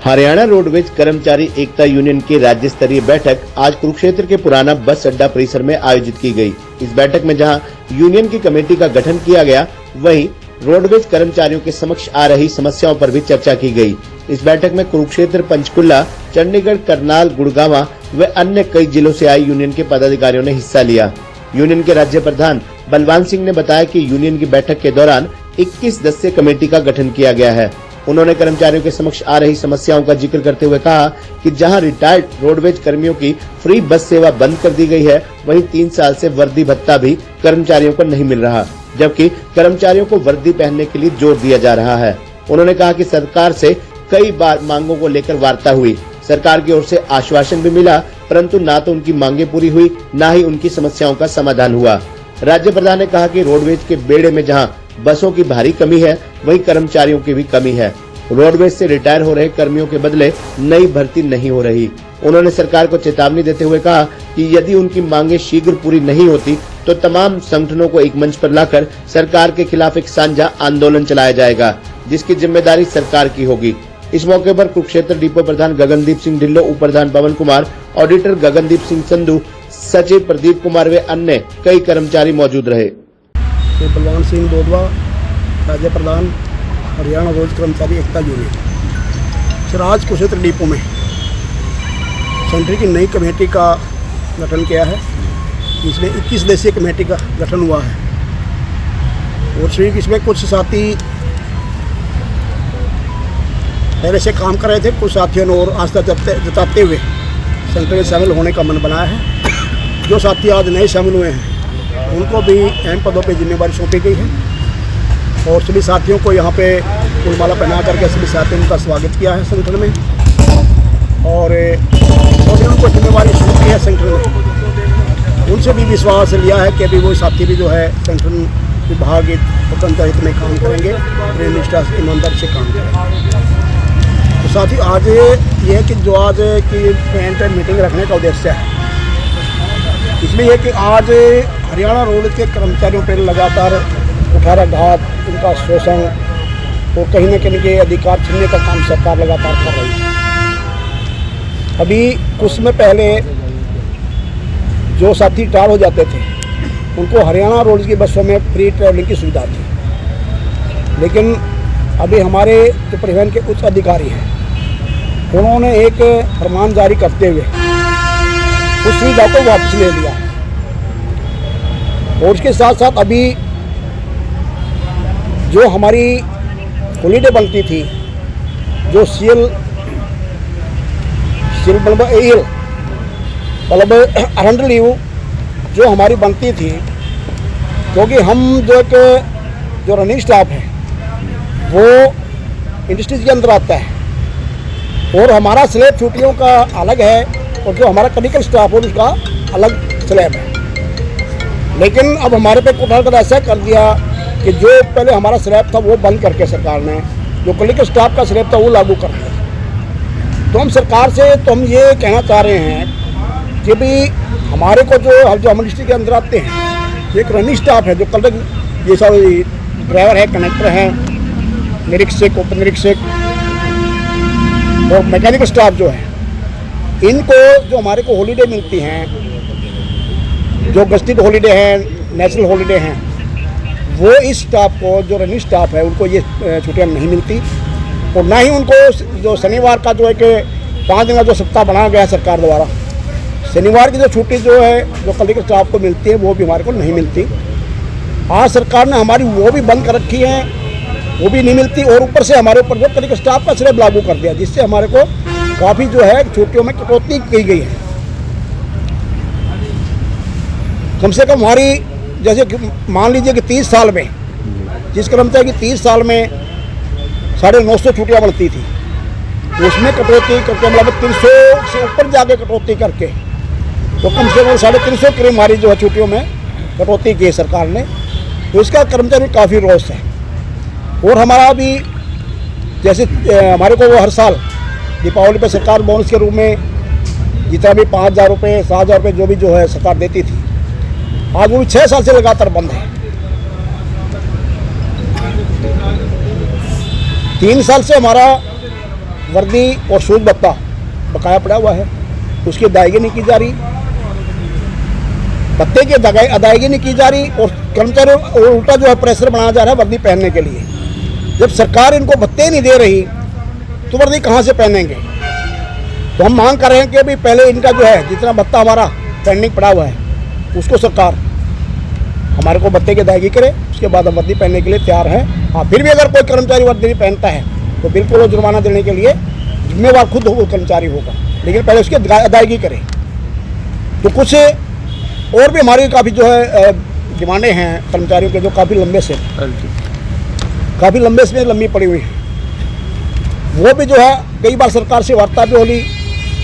Haryana roadways कर्मचारी एकता union की राज्य स्तरीय बैठक आज कुरुक्षेत्र के पुराना बस अड्डा परिसर में आयोजित की गई। इस बैठक में जहां यूनियन की कमेटी का गठन किया गया, वहीं रोडवेज कर्मचारियों के समक्ष आ रही समस्याओं पर भी चर्चा की गई। इस बैठक में कुरुक्षेत्र, पंचकुला, चंडीगढ़, करनाल, गुड़गांव व अन्य कई जिलों से आए यूनियन के पदाधिकारियों ने हिस्सा लिया। यूनियन के राज्य प्रधान बलवान सिंह ने बताया कि यूनियन की बैठक के दौरान 21 सदस्यीय कमेटी का गठन किया गया है। उन्होंने कर्मचारियों के समक्ष आ रही समस्याओं का जिक्र करते हुए कहा कि जहां रिटायर्ड रोडवेज कर्मियों की फ्री बस सेवा बंद कर दी गई है, वहीं 3 साल से वर्दी भत्ता भी कर्मचारियों को नहीं मिल रहा, जबकि कर्मचारियों को वर्दी पहनने के लिए जोर दिया जा रहा है। उन्होंने कहा कि सरकार से कई बार मांगों को लेकर वार्ता हुई, सरकार की ओर से आश्वासन भी मिला, परंतु न तो उनकी मांगे पूरी हुई, न ही उनकी समस्याओं का समाधान हुआ। राज्य प्रधान ने कहा कि रोडवेज के बेड़े में जहां बसों की भारी कमी है, वहीं कर्मचारियों की भी कमी है। रोडवेज से रिटायर हो रहे कर्मियों के बदले नई भर्ती नहीं हो रही। उन्होंने सरकार को चेतावनी देते हुए कहा कि यदि उनकी मांगे शीघ्र पूरी नहीं होती तो तमाम संगठनों को एक मंच पर लाकर सरकार के खिलाफ एक साझा आंदोलन चलाया जाएगा, जिसकी जिम्मेदारी सरकार की होगी। इस मौके पर कुरुक्षेत्र डिपो प्रधान गगनदीप सिंह ढिल्लो, उप प्रधान पवन कुमार, ऑडिटर गगनदीप सिंह संधू, सचिव प्रदीप कुमार व अन्य कई कर्मचारी मौजूद रहे। बलवान सिंह दोदवा, राज्य प्रधान हरियाणा रोज कर्मचारी एकता यूनियन, सिराज कुरुक्षेत्र डिपो में सेंटर की नई कमेटी का गठन किया है। इसमें 21 सदस्यीय कमेटी का गठन हुआ है और श्री इसमें कुछ साथी पहले से काम कर रहे थे, कुछ साथियों ने और आस्था जताते हुए सेंटर में शामिल होने का मन बनाया है। जो साथी आज नए शामिल हुए हैं उनको भी अहम पदों पर जिम्मेवारी सौंपी गई है और सभी साथियों को यहाँ पे फूलमाला पहना करके सभी साथियों का स्वागत किया है संगठन में और सभी उनको जिम्मेवारी सौंपी है संगठन में। उनसे भी विश्वास लिया है कि अभी वो साथी भी जो है संगठन विभाग स्वतंत्र हित में काम करेंगे, अपने निष्ठा से ईमानदारी से काम करेंगे। तो साथी आज ये है कि जो आज की मीटिंग रखने का उद्देश्य है, इसमें यह कि आज हरियाणा रोड के कर्मचारियों पर लगातार कुठाराघात, उनका शोषण और कहीं न कहीं के अधिकार छीनने का काम सरकार लगातार कर रही है। अभी कुछ समय पहले जो साथी रिटायर हो जाते थे उनको हरियाणा रोड की बसों में फ्री ट्रैवलिंग की सुविधा थी, लेकिन अभी हमारे जो परिवहन के उच्च अधिकारी हैं उन्होंने एक फरमान जारी करते हुए उस सुविधा को वापस ले लिया और उसके साथ साथ अभी जो हमारी हॉलीडे बनती थी, जो मतलब अर्नड लीव जो हमारी बनती थी, क्योंकि हम जो रनिंग स्टाफ है वो इंडस्ट्रीज के अंदर आता है और हमारा स्लैब छुट्टियों का अलग है और जो हमारा क्लिनिकल स्टाफ है उसका अलग स्लैब है। लेकिन अब हमारे पे कुठाराघात ऐसा कर दिया कि जो पहले हमारा स्लैब था वो बंद करके सरकार ने जो क्लिनिकल स्टाफ का स्लैब था वो लागू कर दिया। तो हम सरकार से हम ये कहना चाह रहे हैं कि भाई हमारे को जो हम इंडस्ट्री के अंदर आते हैं, एक रनिंग स्टाफ है, जो कल ये सब ड्राइवर है, कंडक्टर हैं, निरीक्षक, उप निरीक्षक और मैकेनिकल स्टाफ जो है, इनको जो हमारे को हॉलीडे मिलती हैं, जो गस्टेड हॉलीडे हैं, नेशनल हॉलीडे हैं, वो इस स्टाफ को जो रनिंग स्टाफ है उनको ये छुट्टियाँ नहीं मिलती और ना ही उनको जो शनिवार का जो एक 5 दिन का जो सप्ताह बनाया गया है सरकार द्वारा, शनिवार की जो छुट्टी जो है जो क्लिनिकल स्टाफ को मिलती है वो भी हमारे को नहीं मिलती। आज सरकार ने हमारी वो भी बंद कर रखी है, वो भी नहीं मिलती और ऊपर से हमारे ऊपर जो क्लिनिकल स्टाफ का स्लैब लागू कर दिया, जिससे हमारे को काफ़ी जो है छुट्टियों में कटौती की गई है। कम से कम हमारी जैसे मान लीजिए कि 30 साल में जिस कर्मचारी की 30 साल में 950 छुट्टियाँ बनती थी, उसमें कटौती करके मतलब 300 से ऊपर जाके कटौती करके तो कम से कम 350 करीब हमारी जो है छुट्टियों में कटौती की सरकार ने। तो इसका कर्मचारी काफ़ी रोष है और हमारा भी जैसे हमारे को वो हर साल दीपावली पर सरकार बोनस के रूप में जितना भी 5,000 रुपये 7,000 रुपये जो भी जो है सरकार देती थी, आज वो भी 6 साल से लगातार बंद है। 3 साल से हमारा वर्दी और सूद भत्ता बकाया पड़ा हुआ है, उसकी अदायगी नहीं की जा रही, भत्ते की अदायगी नहीं की जा रही और कर्मचारियों को उल्टा जो है प्रेशर बनाया जा रहा है वर्दी पहनने के लिए। जब सरकार इनको भत्ते नहीं दे रही तो वर्दी कहाँ से पहनेंगे? तो हम मांग कर रहे हैं कि अभी पहले इनका जो है जितना भत्ता हमारा पेंडिंग पड़ा हुआ है उसको सरकार हमारे को भत्ते की अदायगी करे, उसके बाद हम वर्दी पहनने के लिए तैयार हैं। हाँ, फिर भी अगर कोई कर्मचारी वर्दी नहीं पहनता है तो बिल्कुल वो जुर्माना देने के लिए जिम्मेवार खुद वो कर्मचारी होगा, लेकिन पहले उसकी अदायगी करे। तो कुछ और भी हमारी काफ़ी जो है डिमांडें हैं कर्मचारियों के, जो काफ़ी लंबे से लंबी पड़ी हुई हैं, वो भी जो है कई बार सरकार से वार्ता भी होली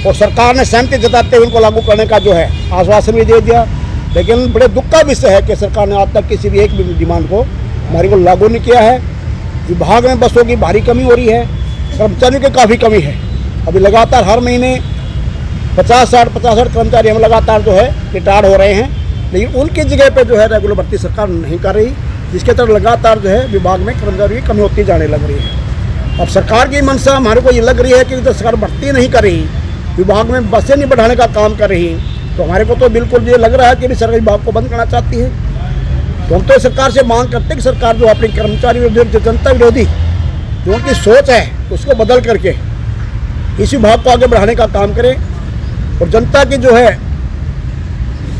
और सरकार ने सहमति जताते हुए उनको लागू करने का जो है आश्वासन भी दे दिया, लेकिन बड़े दुख का विषय है कि सरकार ने आज तक किसी भी एक भी डिमांड को हमारी को लागू नहीं किया है। विभाग में बसों की भारी कमी हो रही है, कर्मचारियों की काफ़ी कमी है। अभी लगातार हर महीने 50-60 कर्मचारी हम लगातार जो है रिटायर्ड हो रहे हैं, लेकिन उनकी जगह पे जो है रेगुलर भर्ती सरकार नहीं कर रही, जिसके तरफ लगातार जो है विभाग में कर्मचारियों की कमी होती जाने लग रही है। अब सरकार की मंशा हमारे को ये लग रही है कि जब सरकार भर्ती नहीं कर रही, विभाग में बसें नहीं बढ़ाने का काम कर रही, तो हमारे को तो बिल्कुल ये लग रहा है कि सरकारी विभाग को बंद करना चाहती है। तो हम तो सरकार से मांग करते हैं कि सरकार जो अपनी कर्मचारी विरोधी, जनता विरोधी जो उनकी सोच है उसको बदल करके इस विभाग को आगे बढ़ाने का काम करे और जनता की जो है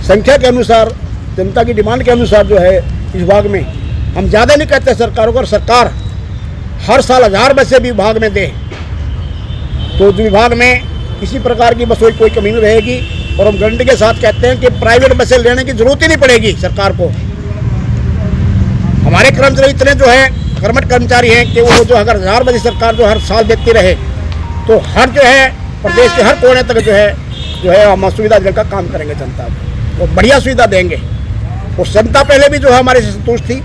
संख्या के अनुसार, जनता की डिमांड के अनुसार जो है इस विभाग में हम ज़्यादा नहीं कहते सरकारों को, और सरकार हर साल 1000 बसें भी विभाग में दे तो जो विभाग में किसी प्रकार की बसों की कोई कमी नहीं रहेगी। और हम गारंटी के साथ कहते हैं कि प्राइवेट बसें लेने की जरूरत ही नहीं पड़ेगी सरकार को। हमारे कर्मचारी इतने जो है कर्मठ कर्मचारी हैं कि वो जो अगर 1000 बसें सरकार जो हर साल देती रहे तो हर जो है प्रदेश के हर कोने तक जो है हम सुविधा देने का काम करेंगे जनता को, और बढ़िया सुविधा देंगे। और जनता पहले भी जो है हमारे से संतुष्ट थी,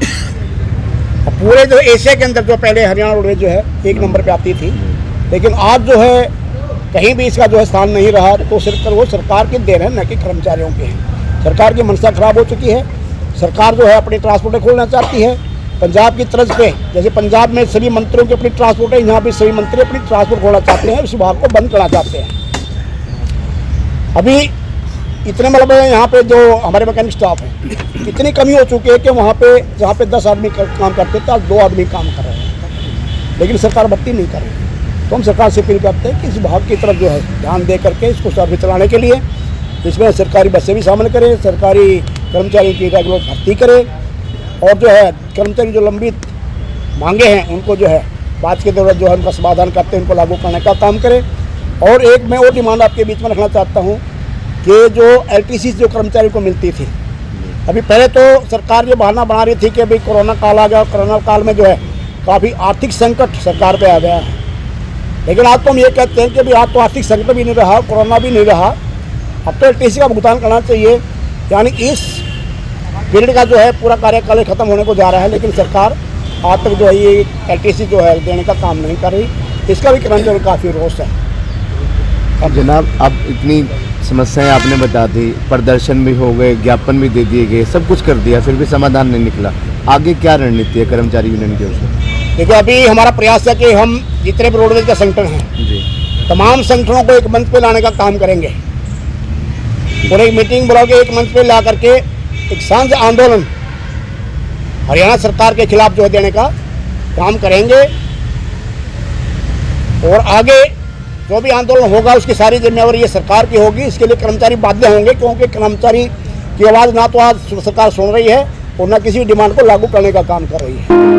पूरे जो एशिया के अंदर जो पहले हरियाणा रोडवेज जो है 1 नंबर पे आती थी, लेकिन आज जो है कहीं भी इसका जो है स्थान नहीं रहा। तो सिर्फ वो सरकार की देन है, न कि कर्मचारियों की है। सरकार की मंशा खराब हो चुकी है। सरकार जो है अपनी ट्रांसपोर्टें खोलना चाहती है पंजाब की तर्ज पे, जैसे पंजाब में सभी मंत्रियों की अपनी ट्रांसपोर्ट है, यहाँ भी सभी मंत्री अपनी ट्रांसपोर्ट खोलना चाहते हैं, उस विभाग को बंद करना चाहते हैं। अभी इतने मतलब यहाँ पे जो हमारे मैकेनिक स्टाफ है इतनी कमी हो चुकी है कि वहाँ पे जहाँ पे 10 आदमी काम करते थे, आज 2 आदमी काम कर रहे हैं, लेकिन सरकार भर्ती नहीं कर रही। तो हम सरकार से अपील करते हैं कि इस विभाग की तरफ जो है ध्यान दे करके इसको सर्विस चलाने के लिए इसमें सरकारी बसें भी शामिल करें, सरकारी कर्मचारियों की रेगुलर भर्ती करें, और जो है कर्मचारी जो लंबित मांगे हैं उनको जो है बाद के दौरान जो है उनका समाधान करते हैं, उनको लागू करने का काम करें। और एक मैं और डिमांड आपके बीच में रखना चाहता हूँ कि जो LTC जो कर्मचारियों को मिलती थी, अभी पहले तो सरकार ये बहाना बना रही थी कि अभी कोरोना काल आ गया, कोरोना काल में जो है काफ़ी आर्थिक संकट सरकार पे आ गया है, लेकिन आज तो हम ये कहते हैं कि अभी आज तो आर्थिक संकट भी नहीं रहा, कोरोना भी नहीं रहा, अब तो LTC का भुगतान करना चाहिए। यानी इस पीरियड का जो है पूरा कार्यकाल खत्म होने को जा रहा है, लेकिन सरकार आज तक जो है ये LTC जो है देने का काम नहीं कर रही, इसका भी कर्मचारियों काफ़ी रोष है। अब जनाब, अब इतनी समस्याएं आपने बता दी, प्रदर्शन भी हो गए, ज्ञापन भी दे दिए गए, सब कुछ कर दिया, फिर भी समाधान नहीं निकला। आगे क्या रणनीति है कर्मचारी यूनियन की ओर से? देखिए, अभी हमारा प्रयास है कि हम जितने भी रोडवेज के संगठन हैं जी, तमाम संगठनों को एक मंच पे लाने का काम करेंगे और एक मीटिंग बुला के एक मंच पे ला करके एक शांत आंदोलन हरियाणा सरकार के खिलाफ जो है देने का काम करेंगे। और आगे जो भी आंदोलन होगा उसकी सारी जिम्मेवारी ये सरकार की होगी, इसके लिए कर्मचारी बाध्य होंगे, क्योंकि कर्मचारी की आवाज़ ना तो आज सरकार सुन रही है और ना किसी भी डिमांड को लागू करने का काम कर रही है।